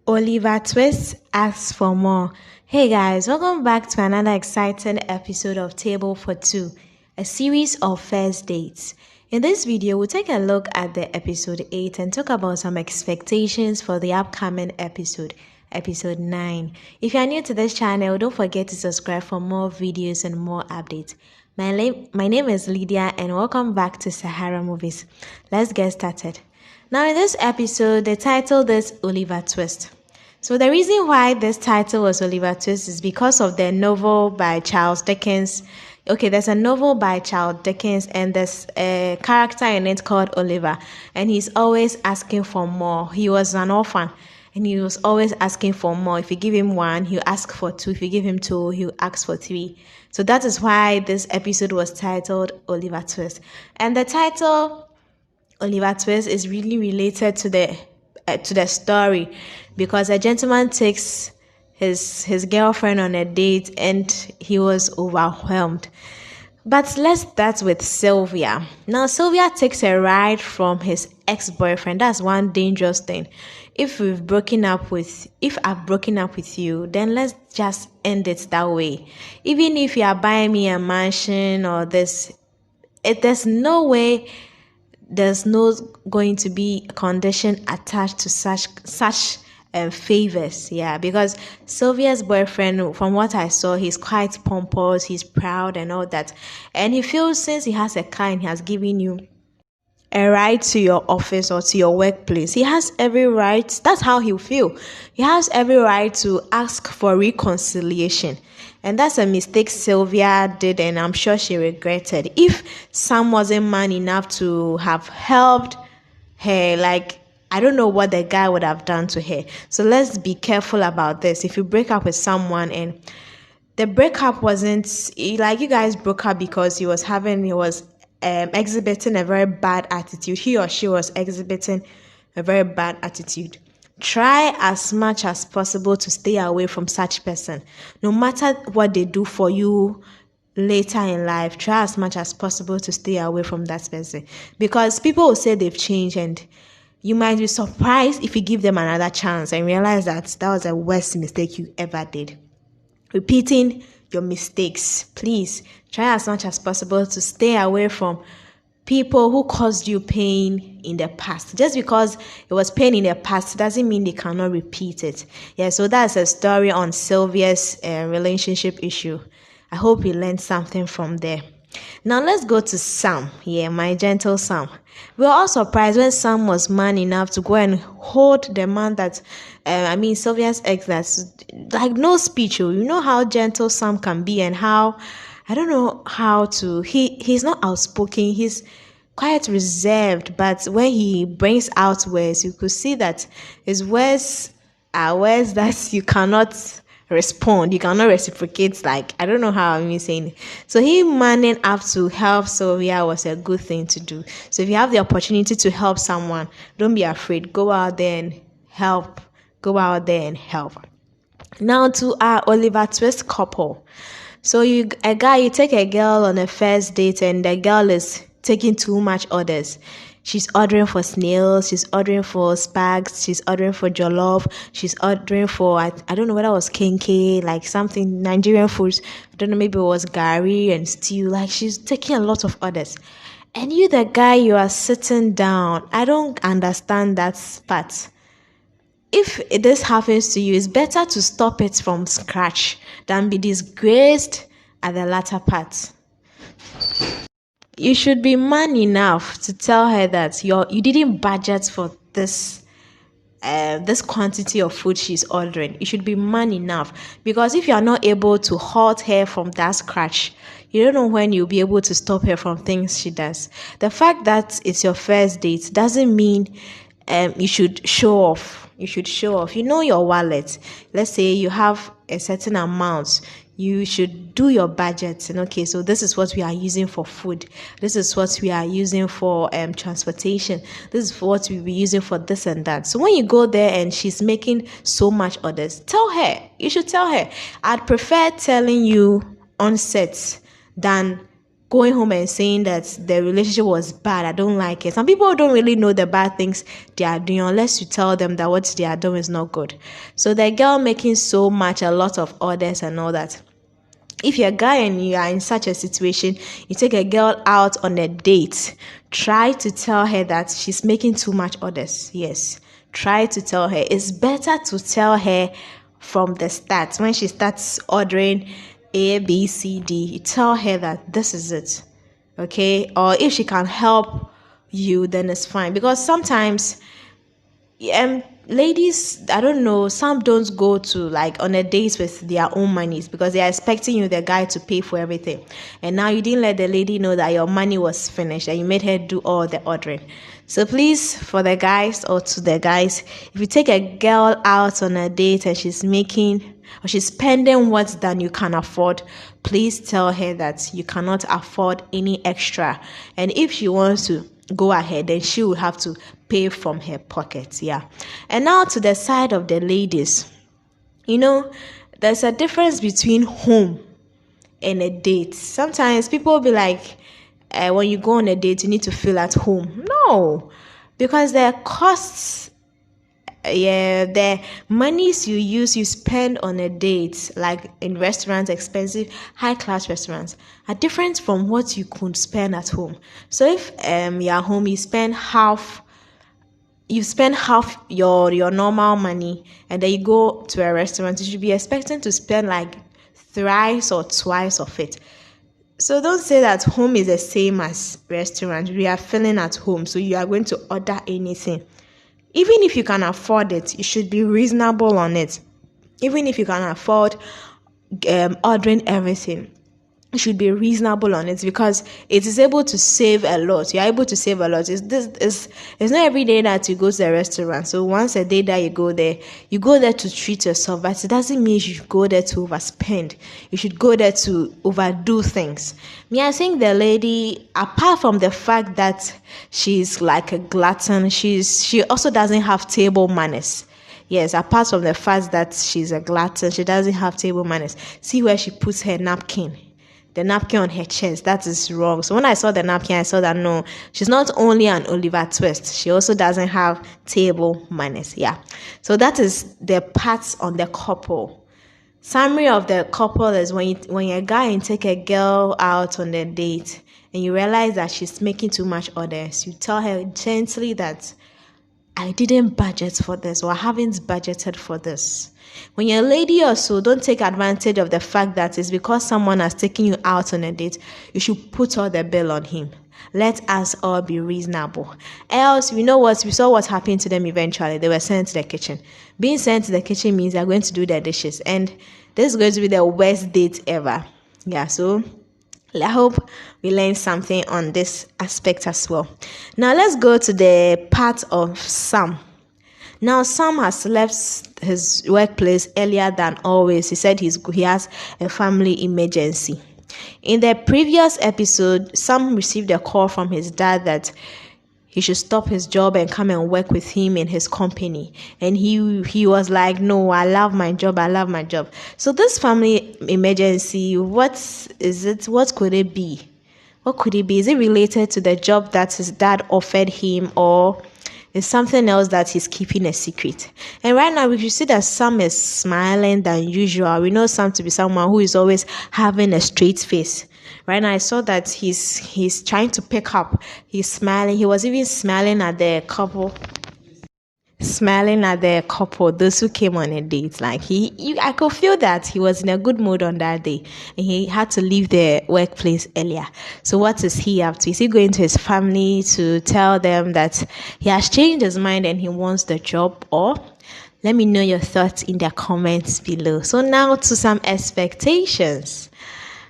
Oliver Twist asks for more. Hey guys, welcome back to another exciting episode of Table for Two, a series of first dates. In this video, we'll take a look at the episode 8 and talk about some expectations for the upcoming episode 9. If you are new to this channel, don't forget to subscribe for more videos and more updates. My name is Lydia and welcome back to Sahara Movies. Let's get started. Now in this episode, the title is Oliver Twist. So the reason why this title was Oliver Twist is because of the novel by Charles Dickens. Okay, there's a novel by Charles Dickens and there's a character in it called Oliver. And he's always asking for more. He was an orphan and he was always asking for more. If you give him one, he'll ask for two. If you give him two, he'll ask for three. So that is why this episode was titled Oliver Twist. And the title Oliver Twist is really related to the story, because a gentleman takes his girlfriend on a date and he was overwhelmed. But let's start with Sylvia. Now Sylvia takes a ride from his ex-boyfriend. That's one dangerous thing. If I've broken up with you, then let's just end it that way. Even if you are buying me a mansion or there's no way. There's no going to be a condition attached to such favors, because Sylvia's boyfriend, from what I saw, he's quite pompous, he's proud and all that, and he feels since he has a car and he has given you a right to your office or to your workplace, he has every right. That's how he'll feel. He has every right to ask for reconciliation. And that's a mistake Sylvia did, and I'm sure she regretted. If Sam wasn't man enough to have helped her, I don't know what the guy would have done to her. So let's be careful about this. If you break up with someone and the breakup wasn't like you guys broke up because he was exhibiting a very bad attitude. He or she was exhibiting a very bad attitude. Try as much as possible to stay away from such person. No matter what they do for you later in life, try as much as possible to stay away from that person. Because people will say they've changed and you might be surprised if you give them another chance and realize that was the worst mistake you ever did. Repeating your mistakes. Please try as much as possible to stay away from people who caused you pain in the past. Just because it was pain in the past doesn't mean they cannot repeat it. So that's a story on Sylvia's relationship issue. I hope you learned something from there. Now let's go to Sam. My gentle Sam. We were all surprised when Sam was man enough to go and hold the man that Sylvia's ex, that's like no speech. You know how gentle Sam can be and how I don't know how to. He's not outspoken. He's quite reserved. But when he brings out words, you could see that his words are words that you cannot respond. You cannot reciprocate. I don't know how I'm saying it. So he manning up to help Sylvia was a good thing to do. So if you have the opportunity to help someone, don't be afraid. Go out there and help. Go out there and help. Now to our Oliver Twist couple. So you take a girl on a first date and the girl is taking too much orders. She's ordering for snails, she's ordering for spags, she's ordering for jollof, she's ordering for, I don't know whether it was kenke, something, Nigerian foods. I don't know, maybe it was gari and stew. She's taking a lot of orders. And you, the guy, you are sitting down. I don't understand that part. If this happens to you, it's better to stop it from scratch than be disgraced at the latter part. You should be man enough to tell her that you didn't budget for this quantity of food she's ordering. You should be man enough, because if you are not able to halt her from that scratch, you don't know when you'll be able to stop her from things she does. The fact that it's your first date doesn't mean you should show off. You should show off. You know your wallet. Let's say you have a certain amount. You should do your budget. And okay, so this is what we are using for food. This is what we are using for transportation. This is what we'll be using for this and that. So when you go there and she's making so much orders, tell her. You should tell her. I'd prefer telling you on set than going home and saying that the relationship was bad. I don't like it. Some people don't really know the bad things they are doing unless you tell them that what they are doing is not good. So the girl making a lot of orders and all that. If you're a guy and you are in such a situation, you take a girl out on a date, try to tell her that she's making too much orders. Yes, try to tell her. It's better to tell her from the start. When she starts ordering A, B, C, D, you tell her that this is it. Okay? Or if she can help you, then it's fine. Because sometimes ladies, I don't know, some don't go to like on a date with their own monies because they are expecting you, the guy, to pay for everything, and now you didn't let the lady know that your money was finished and you made her do all the ordering. So please, for the guys or to the guys, if you take a girl out on a date and she's spending what's than you can afford, please tell her that you cannot afford any extra, and if she wants to go ahead, then she will have to pay from her pocket. Yeah. And now to the side of the ladies, there's a difference between home and a date. Sometimes people will be like, when you go on a date, you need to feel at home. No, because the costs, the monies you spend on a date, like in restaurants, expensive high-class restaurants, are different from what you could spend at home. So if you're home, you spend half your normal money, and then you go to a restaurant, you should be expecting to spend like thrice or twice of it. So don't say that home is the same as restaurant. We are feeling at home, so you are going to order anything. Even if you can afford it, you should be reasonable on it. Even if you can afford ordering everything, you should be reasonable on it, because it is able to save a lot. You're able to save a lot. It's not every day that you go to a restaurant. So once a day that you go there to treat yourself, but it doesn't mean you should go there to overspend. You should go there to overdo things. I think the lady, apart from the fact that she's like a glutton, she also doesn't have table manners. Yes, apart from the fact that she's a glutton, she doesn't have table manners. See where she puts her napkin. The napkin on her chest, that is wrong. So when I saw the napkin, I saw that no, she's not only an Oliver Twist, she also doesn't have table manners. Yeah. So that is the parts on the couple. Summary of the couple is when you're a guy and take a girl out on a date and you realize that she's making too much orders, you tell her gently that I didn't budget for this, or I haven't budgeted for this. When you're a lady also, don't take advantage of the fact that it's because someone has taken you out on a date, you should put all the bill on him. Let us all be reasonable. Else, we saw what happened to them eventually. They were sent to the kitchen. Being sent to the kitchen means they're going to do their dishes. And this is going to be the worst date ever. Yeah, so I hope we learned something on this aspect as well. Now, let's go to the part of Sam. Now, Sam has left his workplace earlier than always. He said he has a family emergency. In the previous episode, Sam received a call from his dad that he should stop his job and come and work with him in his company. And he was like, no, I love my job. So this family emergency, what is it? What could it be? Is it related to the job that his dad offered him, or is something else that he's keeping a secret? And right now, we should see that Sam is smiling than usual. We know Sam to be someone who is always having a straight face. Right now, I saw that he's trying to pick up. He's smiling. He was even smiling at the couple. Those who came on a date. Like I could feel that he was in a good mood on that day, and he had to leave the workplace earlier. So what is he up to? Is he going to his family to tell them that he has changed his mind and he wants the job? Or let me know your thoughts in the comments below. So now to some expectations.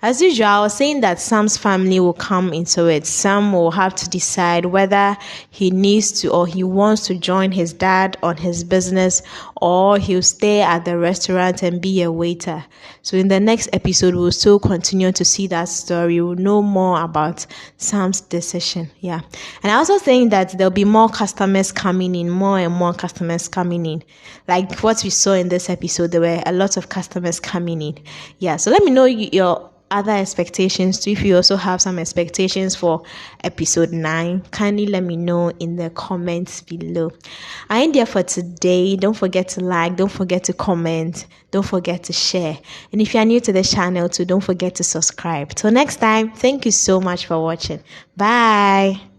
As usual, I was saying that Sam's family will come into it. Sam will have to decide whether he needs to or he wants to join his dad on his business, or he'll stay at the restaurant and be a waiter. So in the next episode, we'll still continue to see that story. We'll know more about Sam's decision. Yeah. And I also think that there'll be more customers coming in, more and more customers coming in. Like what we saw in this episode, there were a lot of customers coming in. Yeah. So let me know your other expectations too. If you also have some expectations for episode 9, kindly let me know in the comments below. I end there for today. Don't forget to like, don't forget to comment, don't forget to share. And if you are new to this channel too, don't forget to subscribe. Till next time, thank you so much for watching. Bye.